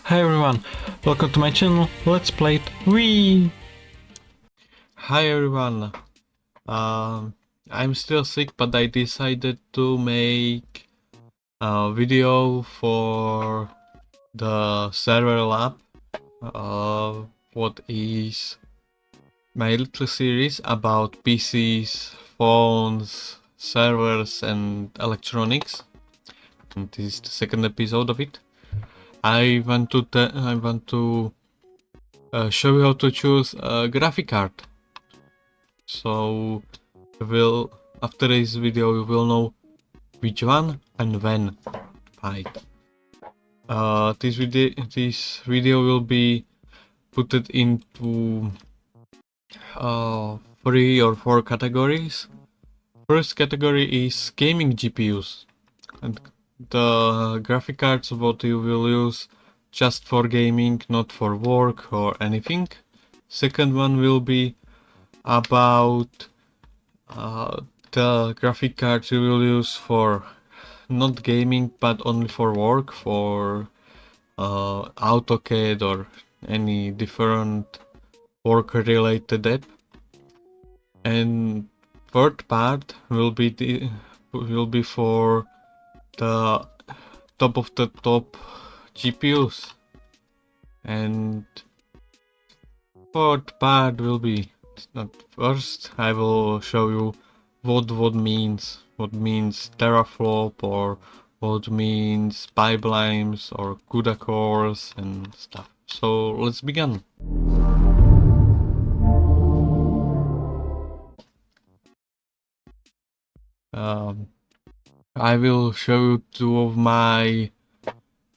Hi everyone, welcome to my channel, let's play it Wii! Hi everyone, I'm still sick but I decided to make a video for the server lab, what is my little series about PCs, phones, servers and electronics, and this is the second episode of it. I want to show you how to choose a graphic card. So after this video you will know which one and when buy it. This video will be put it into 3 or 4 categories. First category is gaming GPUs, and the graphic cards what you will use just for gaming, not for work or anything. Second one will be about the graphic cards you will use for not gaming but only for work, for AutoCAD or any different work related app. And third part will be for the top of the top GPUs, and fourth part will be first I will show you what means teraflop, or what means pipelines or CUDA cores and stuff. So let's begin. I will show you two of my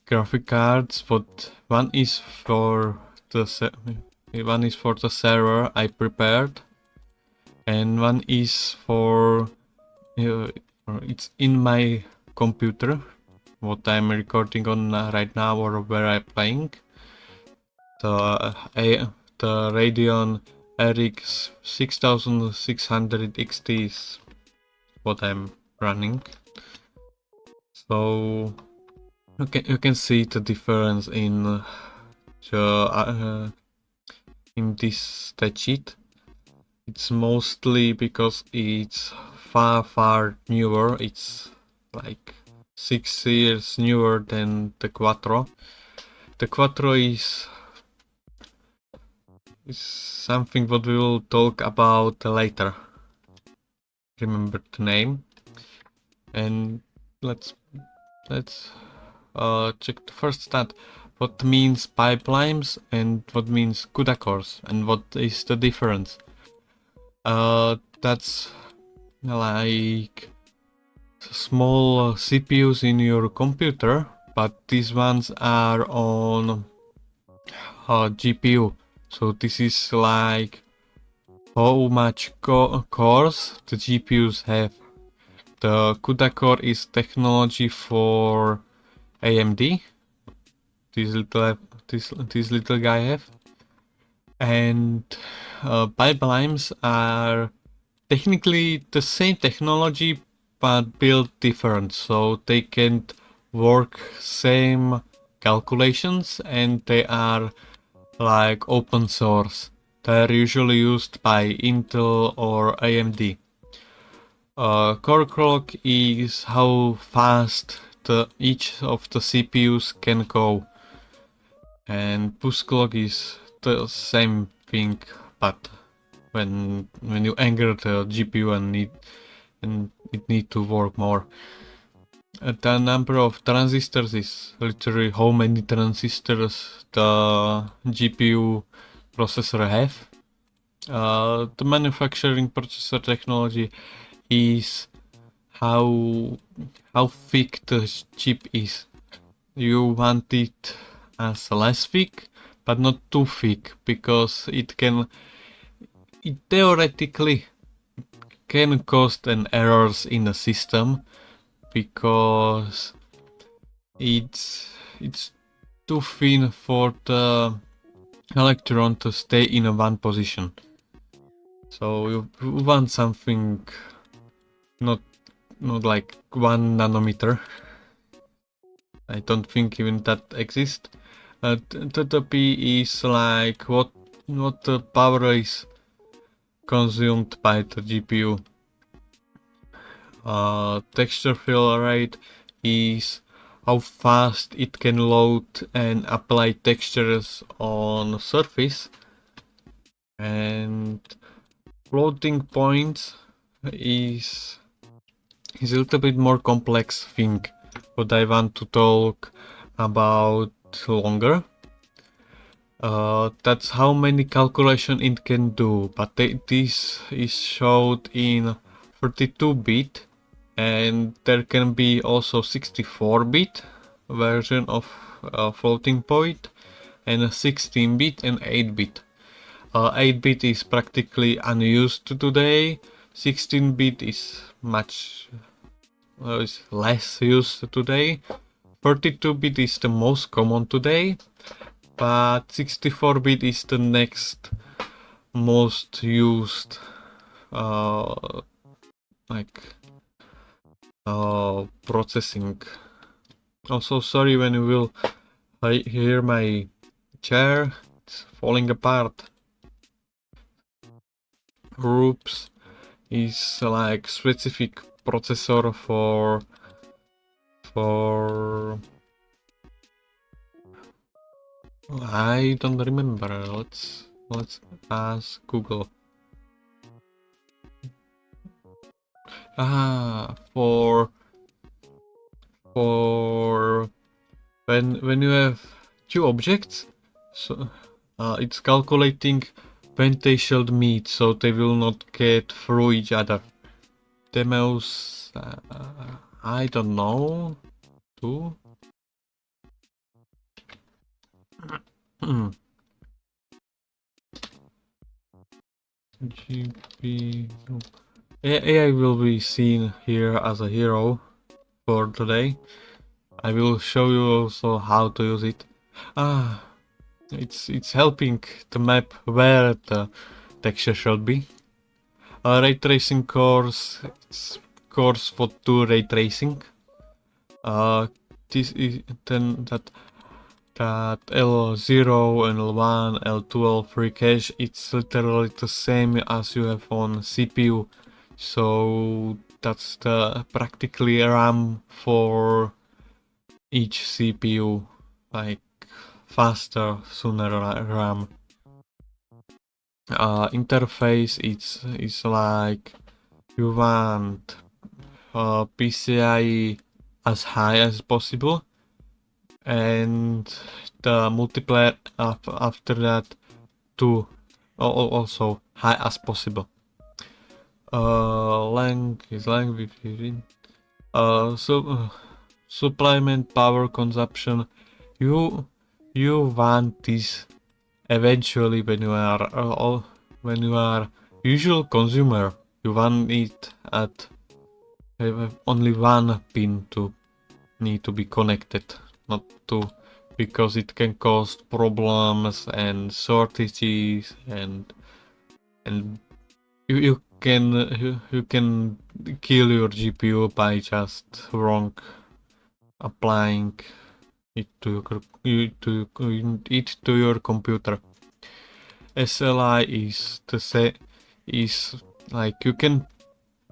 graphic cards, but one is for the server I prepared, and one is for it's in my computer, what I'm recording on right now, or where I'm playing. The Radeon RX 6600 XT is what I'm running. So you can see the difference in this spreadsheet. It's mostly because it's far newer. It's like 6 years newer than the Quattro. The Quattro is something what we will talk about later. Remember the name. And let's check the first stat. What means pipelines and what means CUDA cores, and what is the difference? That's like small CPUs in your computer, but these ones are on GPU. So this is like how much cores the GPUs have. The CUDA core is technology for AMD. This little guy have. And pipelines are technically the same technology but built different, so they can't work same calculations, and they are like open source. They are usually used by Intel or AMD. Core clock is how fast each of the CPUs can go, and boost clock is the same thing, but when you anger the GPU and it need to work more. The number of transistors is literally how many transistors the GPU processor have. The manufacturing processor technology is how thick the chip is. You want it as less thick, but not too thick, because it theoretically can cause an errors in the system, because it's too thin for the electron to stay in one position. So you want something not like 1 nanometer. I don't think even that exists. TTP is like what the power is consumed by the GPU. Texture fill rate is how fast it can load and apply textures on a surface, and floating points is a little bit more complex thing what I want to talk about longer. That's how many calculation it can do, but this is showed in 32-bit, and there can be also 64-bit version of floating point, and a 16-bit and 8-bit. 8-bit is practically unused today. 16-bit is much is less used today. 32-bit is the most common today, but 64-bit is the next most used like processing. Also, sorry when you will hear my chair, it's falling apart. Groups is like specific processor for I don't remember. Let's ask Google. For when you have two objects, so it's calculating when they should meet, so they will not get through each other. Demos, I don't know. Too. GP. AI will be seen here as a hero for today. I will show you also how to use it. It's helping the map where the texture should be. Ray tracing course, it's course for 2 ray tracing. This is then that L0, L1, L2, L3 cache, it's literally the same as you have on CPU. So that's the practically RAM for each CPU, like faster, sooner RAM. Interface, it's like you want PCIe as high as possible, and the multiplier after that to also high as possible. Length is length. Supplement power consumption. You want this eventually when you are usual consumer. You want it at only one pin to need to be connected, not two, because it can cause problems and shortages, and you can kill your GPU by just wrong applying it to your computer. SLI is like you can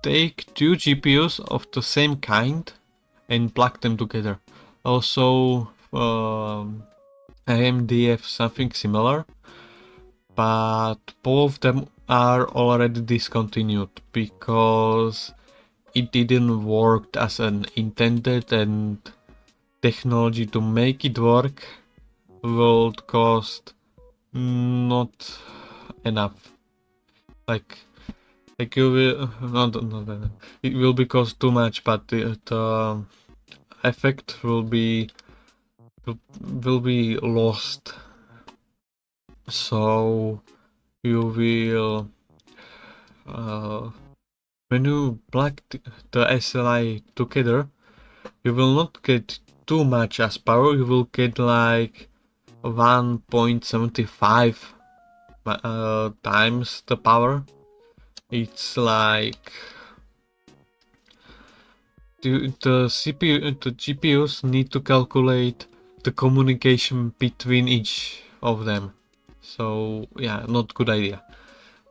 take two GPUs of the same kind and plug them together. Also, AMD have something similar, but both of them are already discontinued because it didn't work as an intended, and technology to make it work will cost not enough. Like you will not it will be cost too much, but the effect will be lost. So you will when you plug the SLI together, you will not get too much as power. You will get like 1.75 times the power. It's like the GPUs need to calculate the communication between each of them. So yeah, not good idea.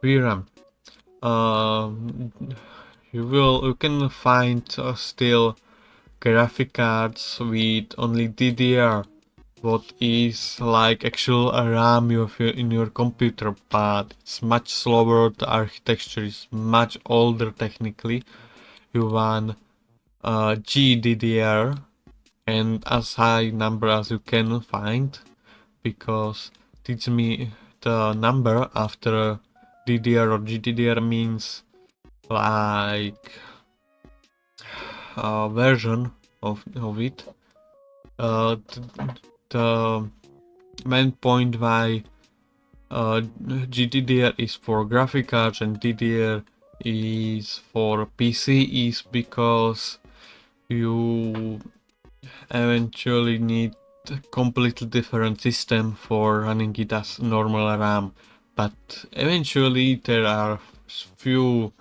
VRAM. You can find still graphic cards with only DDR, what is like actual RAM in your computer, but it's much slower. The architecture is much older technically. You want GDDR and as high number as you can find, because teach me the number after DDR or GDDR means like a version of it. The main point why GDDR is for graphic cards and DDR is for PC is because you eventually need a completely different system for running it as normal RAM, but eventually there are few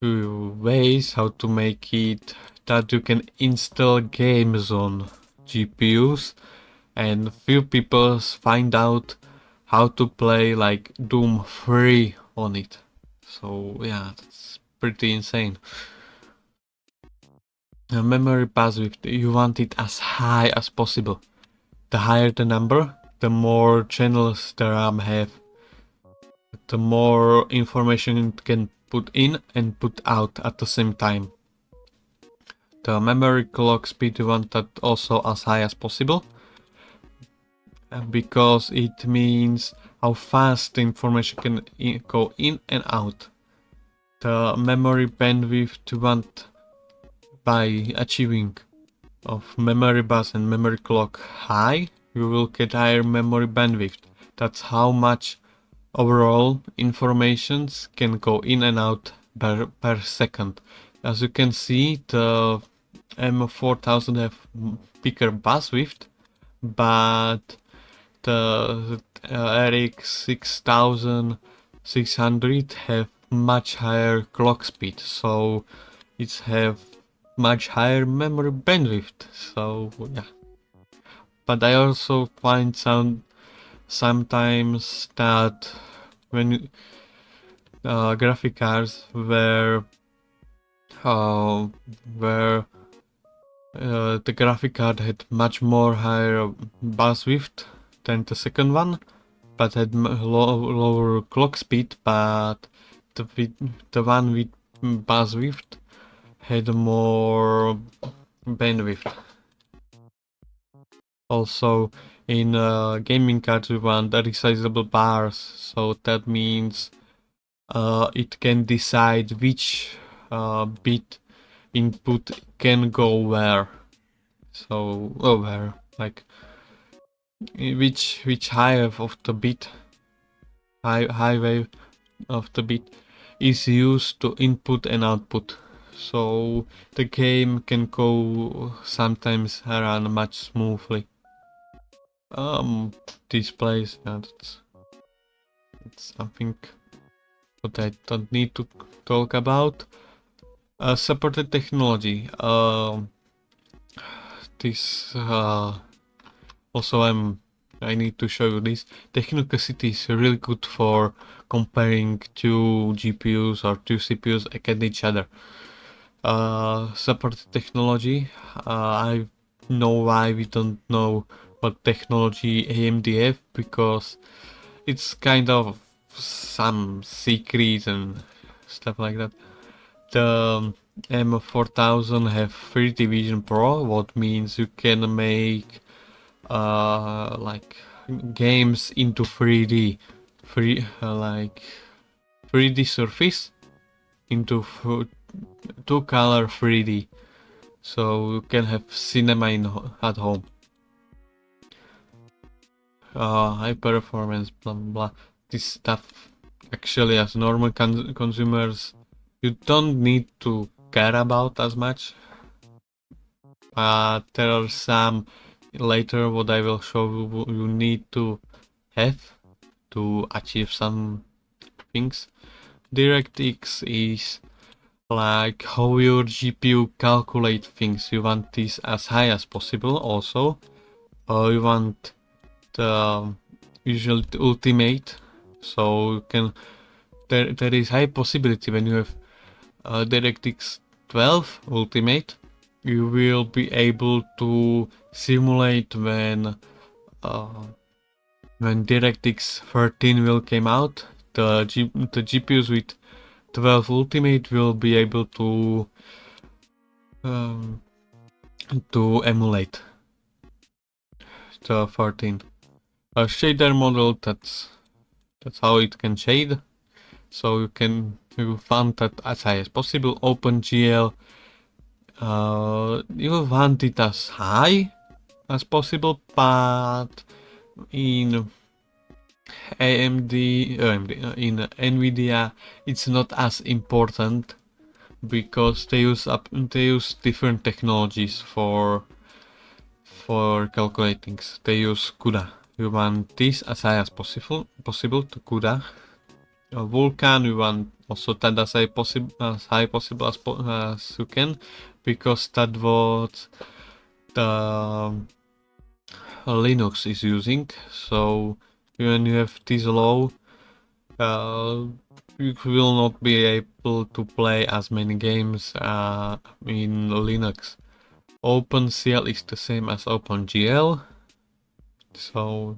ways how to make it that you can install games on GPUs, and few people find out how to play like Doom 3 on it. So yeah, that's pretty insane. Memory bandwidth, you want it as high as possible. The higher the number, the more channels the RAM have, the more information it can put in and put out at the same time. The memory clock speed, you want that also as high as possible, because it means how fast the information can go in and out. The memory bandwidth you want by achieving of memory bus and memory clock high, you will get higher memory bandwidth. That's how much overall informations can go in and out per second. As you can see, the M4000 have bigger bandwidth, but the RX 6600 have much higher clock speed, so it's have much higher memory bandwidth. So yeah, but I also find sometimes that when graphic cards where the graphic card had much more higher bandwidth than the second one, but had lower clock speed, but the one with bandwidth had more bandwidth. Also, in gaming cards we want resizable bars, so that means it can decide which bit input can go where. So where, like which hive of the bit, high wave of the bit is used to input and output. So the game can go sometimes run much smoothly. Displays, yeah, that's something that I don't need to talk about. Supported technology. This also I need to show you this. Technicity is really good for comparing two GPUs or two CPUs against each other. Supported technology. I know why we don't know what technology AMD have, because it's kind of some secret and stuff like that. The M4000 have 3D Vision Pro, what means you can make like games into 3D, like 3D surface into 2-color 3D, so you can have cinema at home. High performance, blah blah. This stuff actually, as normal consumers, you don't need to care about as much. There are some later what I will show you need to have to achieve some things. DirectX is like how your GPU calculate things. You want this as high as possible also, you want the usual ultimate, so you can there is high possibility when you have DirectX 12 ultimate, you will be able to simulate when DirectX 13 will come out. The GPUs with 12 ultimate will be able um, to emulate the 14. A shader model, that's how it can shade. So you want that as high as possible. OpenGL, you want it as high as possible, but in in NVIDIA, it's not as important because they use different technologies for calculating. They use CUDA. You want this as high as possible to CUDA. Vulkan, you want also that as high possible as you can, because that what the Linux is using. So when you have this low, you will not be able to play as many games in Linux. OpenCL is the same as OpenGL, so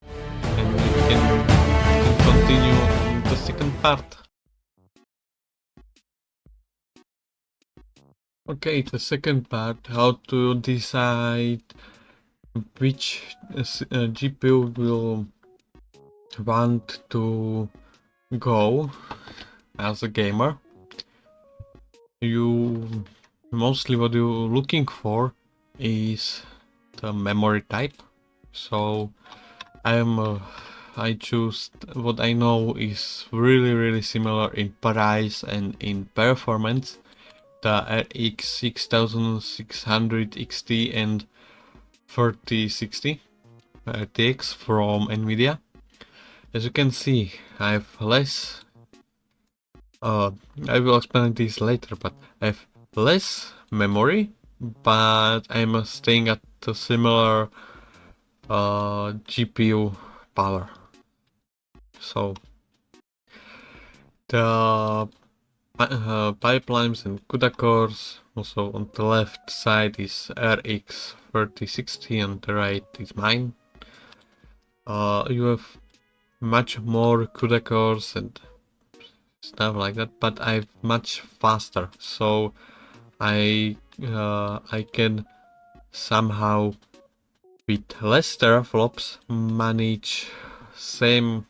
and we can continue on the second part. Okay, the second part, how to decide which GPU will want to go as a gamer. You mostly what you're looking for is the memory type. So I choose what I know is really similar in price and in performance. The RX 6600 XT and 3060 RTX from NVIDIA. As you can see, I have less. I will explain this later, but I have less memory, but I'm staying at the similar GPU power. So the pipelines and CUDA cores. Also on the left side is RX 3060 and the right is mine. You have much more CUDA cores and stuff like that, but I'm much faster, so I can somehow with less teraflops manage same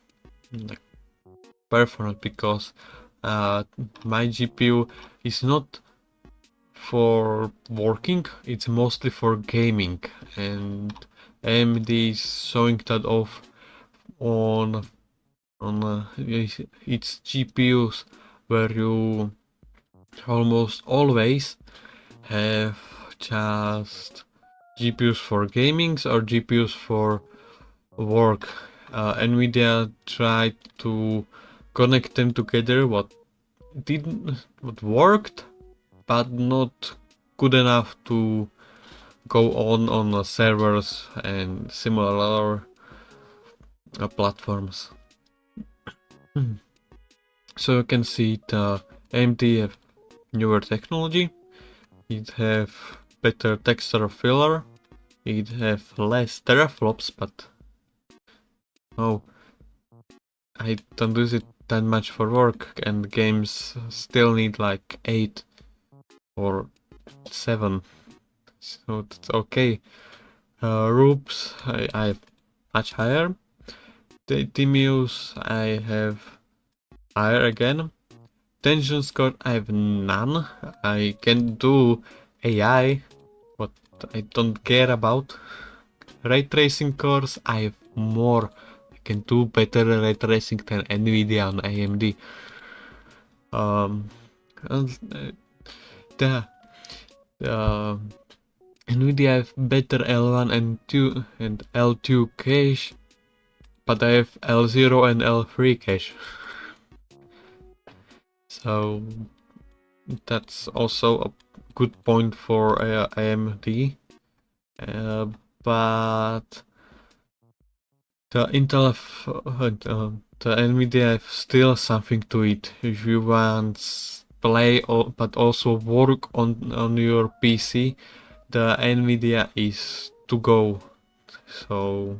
like, performance, because my GPU is not for working, it's mostly for gaming, and AMD is showing that off on its GPUs, where you almost always have just GPUs for gamings or GPUs for work. NVIDIA tried to connect them together, what worked, but not good enough to go on servers and similar platforms. So you can see the AMD have newer technology. It have better texture filler. It have less teraflops, but I don't use it that much for work, and games still need like 8 or 7, so that's okay. Roops I have much higher. The Timius I have higher again. Tension score I have none. I can do AI, what I don't care about. Ray tracing cores I have more. I can do better ray tracing than NVIDIA and AMD. And the NVIDIA have better L1 and L2 cache, but I have L0 and L3 cache. So that's also a good point for AMD. but the the Nvidia have still something to it. If you want play but also work on your PC, the Nvidia is to go. So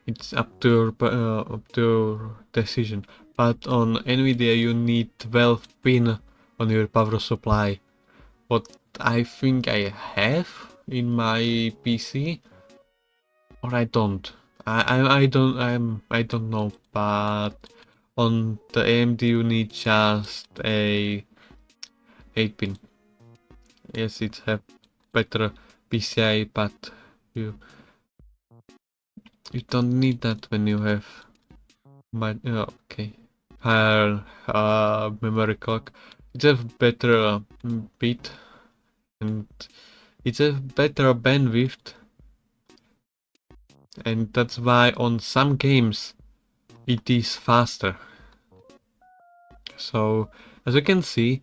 it's up to your decision. But on Nvidia you need 12 pin on your power supply. What I think I have in my PC, or I don't. I don't know. But on the AMD you need just a 8 pin. Yes, it have better PCI, but you you don't need that when you have my okay higher memory clock. It's a better bit, and it's a better bandwidth, and that's why on some games it is faster. So as you can see,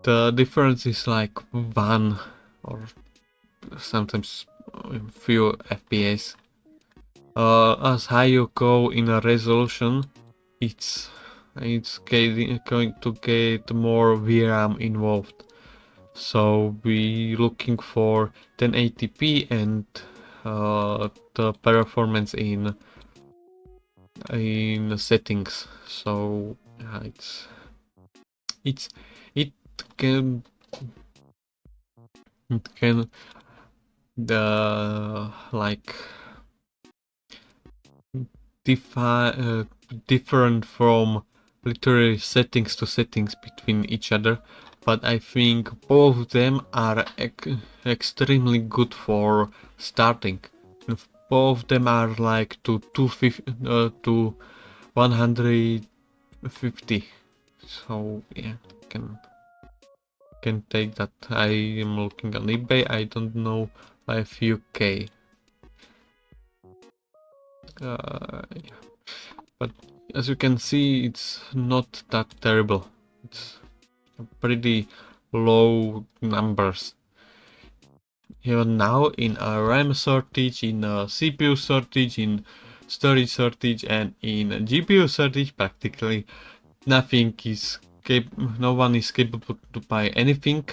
the difference is like 1 or sometimes a few FPS. As high you go in a resolution, it's going to get more VRAM involved. So we looking for 1080p and the performance in settings. So it's it can it can like different from literally settings to settings between each other, but I think both of them are extremely good for starting. And both of them are like to 250 to 150. So yeah, can take that. I am looking on eBay. I don't know by few K. Yeah. But as you can see, it's not that terrible. It's pretty low numbers. Even now in a RAM shortage, in a CPU shortage, in storage shortage, and in a GPU shortage, practically nothing is no one is capable to buy anything.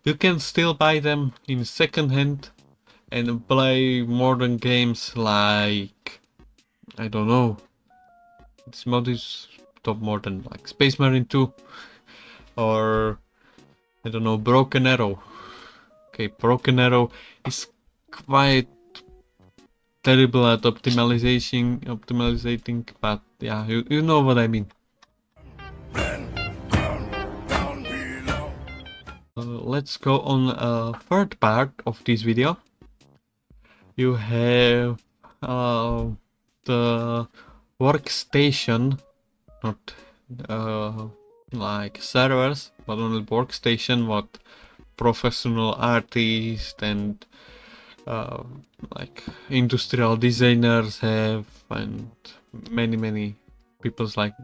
You can still buy them in second hand and play modern games like, I don't know, this mod is top modern, like Space Marine 2 or I don't know, Broken Arrow. Okay, Broken Arrow is quite terrible at optimizing, but yeah, you know what I mean. Let's go on a third part of this video. You have the workstation, not like servers, but only workstation, what professional artists and like industrial designers have, and many people like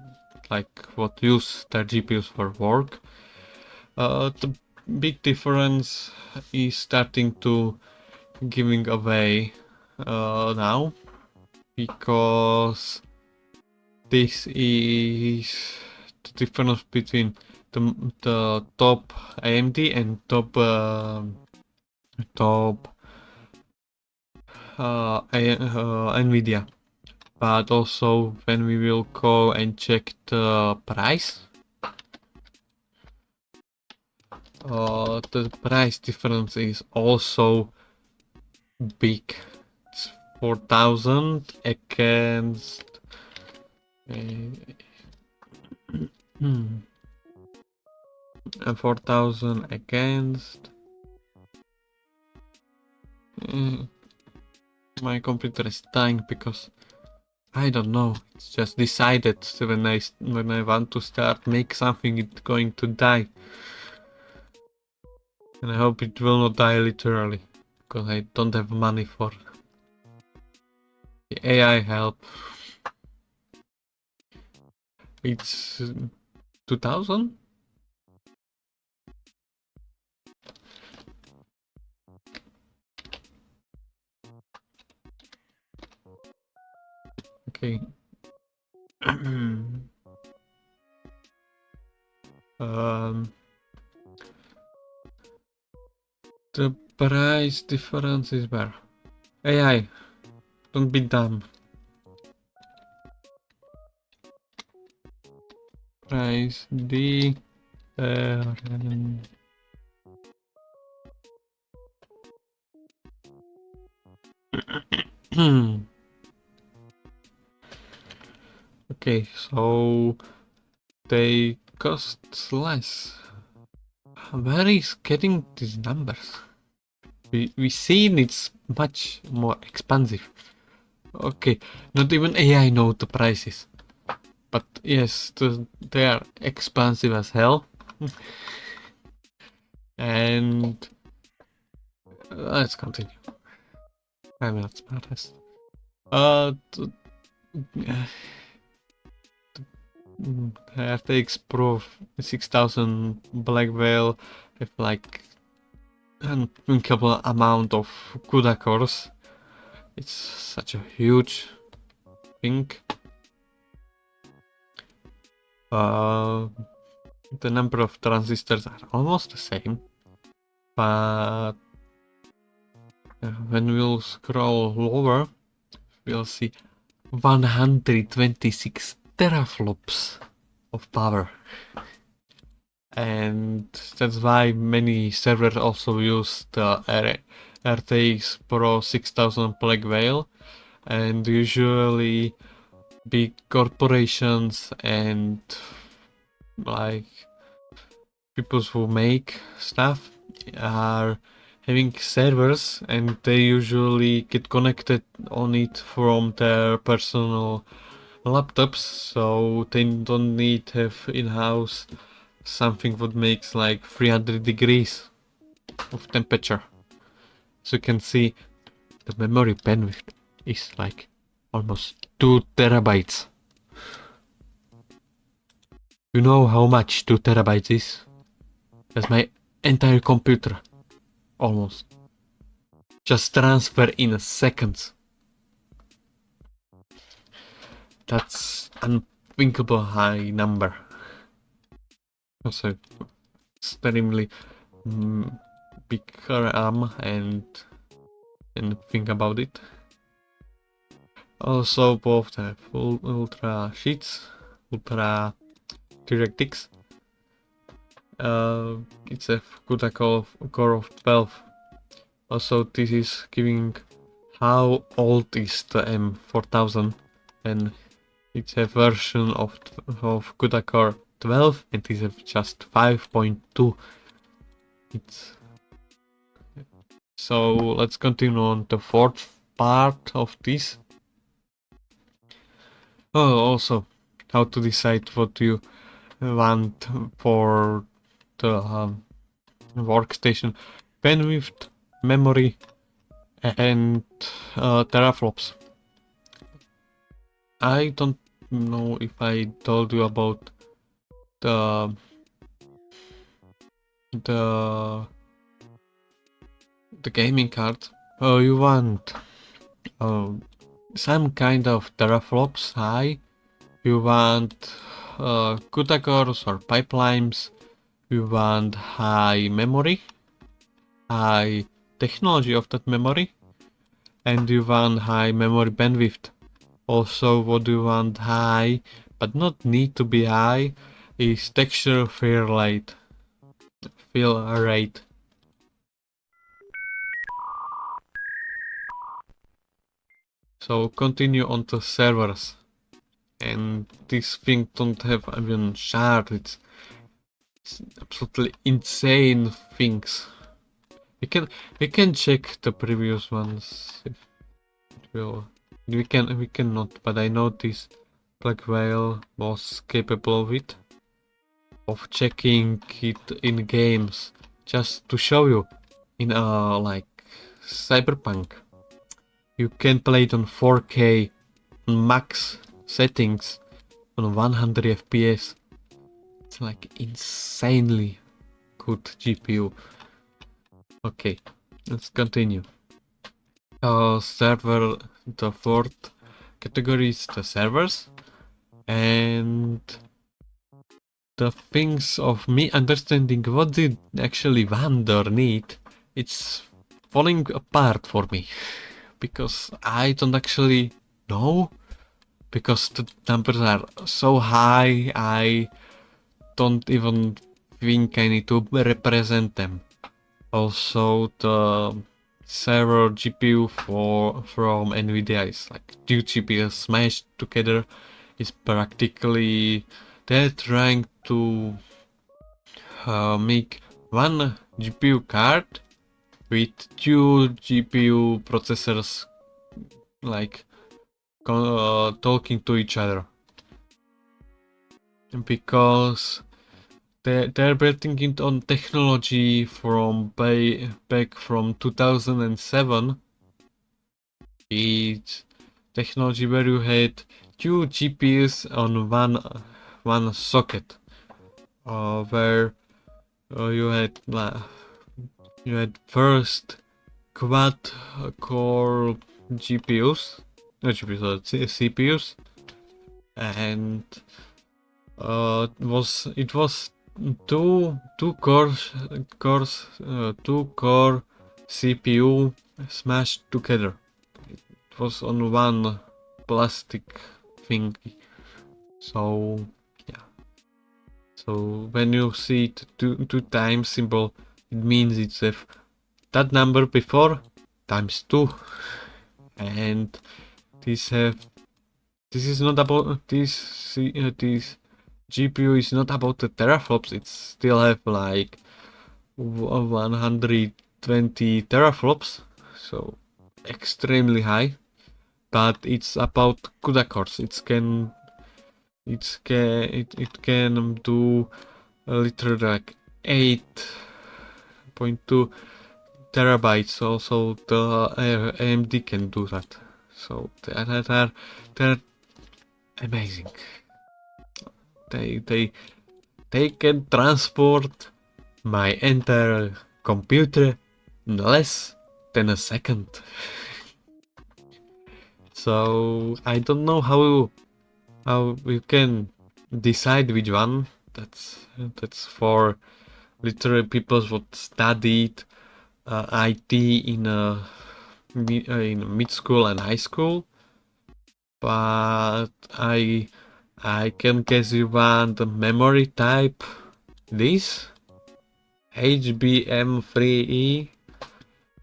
what use their GPUs for work. The big difference is starting to giving away now, because this is the difference between the top AMD and top Nvidia. But also when we will go and check the price, the price difference is also big. It's 4,000 against 4,000 against my computer is dying because I don't know. It's just decided when I want to start make something, it's going to die, and I hope it will not die literally, because I don't have money for the AI help. It's 2,000. Okay. The price difference is where? AI, don't be dumb. Price D. Okay, so they cost less. Where is getting these numbers? We seen it's much more expensive. Okay, not even AI know the prices. But yes, they are expensive as hell. And let's continue. I'm not smartest. RTX Pro 6000 Black Whale with like unthinkable amount of CUDA cores. It's such a huge thing. The number of transistors are almost the same, but when we'll scroll lower, we'll see 126 teraflops of power. And that's why many servers also use the RTX Pro 6000 Black Whale, and usually big corporations and like people who make stuff are having servers, and they usually get connected on it from their personal laptops, so they don't need to have in-house something that makes like 300 degrees of temperature. So you can see the memory bandwidth is like almost 2 terabytes. You know how much 2 terabytes is? That's my entire computer. Almost. Just transfer in seconds. That's unthinkable high number. Also, extremely big RAM and think about it. Also, both have ultra sheets, ultra DirectX. It's a CUDA core of 12. Also, this is giving how old is the M4000, and it's a version of CUDA core 12, and this is just 5.2. It's so let's continue on the fourth part of this. Oh, also how to decide what you want for the workstation: bandwidth, memory, and teraflops. I don't know if I told you about the the the gaming card. Oh, you want some kind of teraflops high. You want CUDA cores or pipelines. You want high memory, high technology of that memory, and you want high memory bandwidth. Also, what you want high, but not need to be high, is texture fill rate. So continue on the servers, and this thing don't have even shard. It's absolutely insane things. We can check the previous ones if it will. We cannot, but I know this Black Whale was capable of it, of checking it in games, just to show you. In like Cyberpunk, you can play it on 4K on max settings on 100 FPS. It's like insanely good GPU. Okay, let's continue. Server, the fourth category is the servers, and the things of me understanding what did actually vendor need, it's falling apart for me, because I don't actually know, because the numbers are so high, I don't even think I need to represent them. Also, the server GPU from NVIDIA is like two GPUs smashed together. Is practically they're trying to make one GPU card with two GPU processors like talking to each other, because they're building it on technology from back from 2007. It's technology where you had two GPUs on one socket, where you had first quad core GPUs, not GPUs, CPUs, and it was two core CPU smashed together. It was on one plastic thing. So yeah. So when you see it two times symbol, it means it's that number before times 2, and this is not about this GPU is not about the teraflops. It still have like 120 teraflops, so extremely high. But it's about CUDA cores. It can do literally like 8.2 terabytes. Also, the AMD can do that. So they're amazing. They can transport my entire computer in less than a second. So I don't know how you can decide which one. That's for literally people who studied IT in mid school and high school. But I can guess you want the memory type this HBM3E,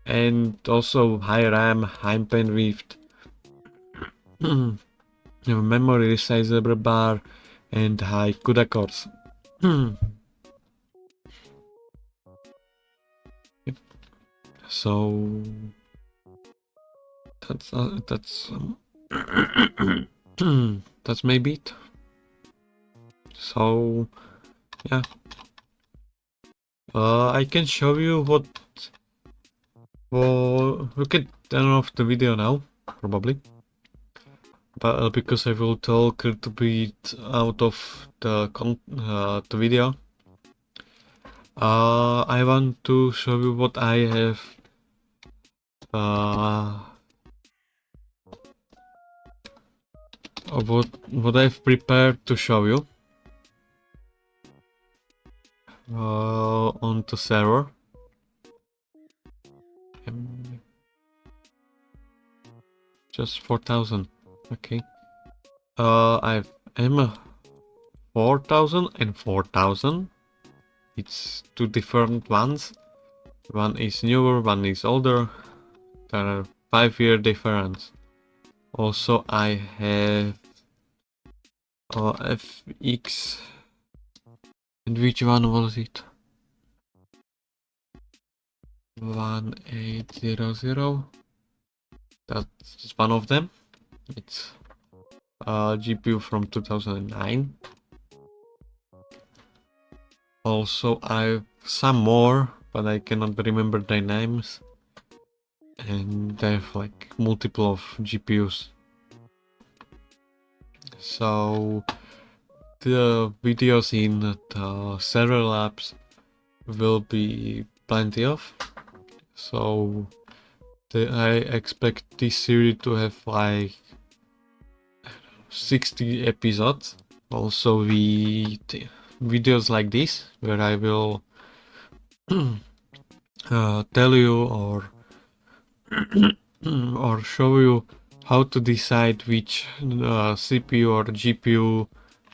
and also high RAM, high bandwidth, memory resizable bar, and high CUDA cores. So that's that's maybe it. So yeah, I can show you what. Well, we can turn off the video now, probably, but because I will talk a little bit out of the video. I want to show you what I have. What I've prepared to show you on the server. Just 4,000. Okay. I've M4000 and 4000. It's two different ones. One is newer, one is older. There are 5-year difference. Also, I have FX. And which one was it? 1800. That's one of them. It's a GPU from 2009. Also, I have some more, but I cannot remember their names. And they have like multiple of GPUs. So the videos in the server labs will be plenty of. So I expect this series to have like 60 episodes. Also videos like this, where I will tell you or show you how to decide which CPU or GPU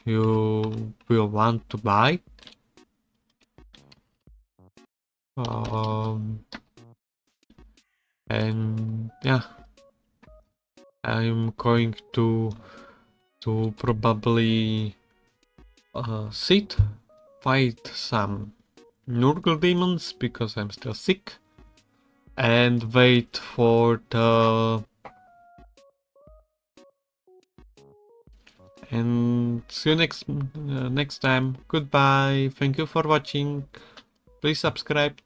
you will want to buy. And yeah, I'm going to probably fight some Nurgle demons because I'm still sick, and wait for the and see you next time. Goodbye. Thank you for watching. Please subscribe.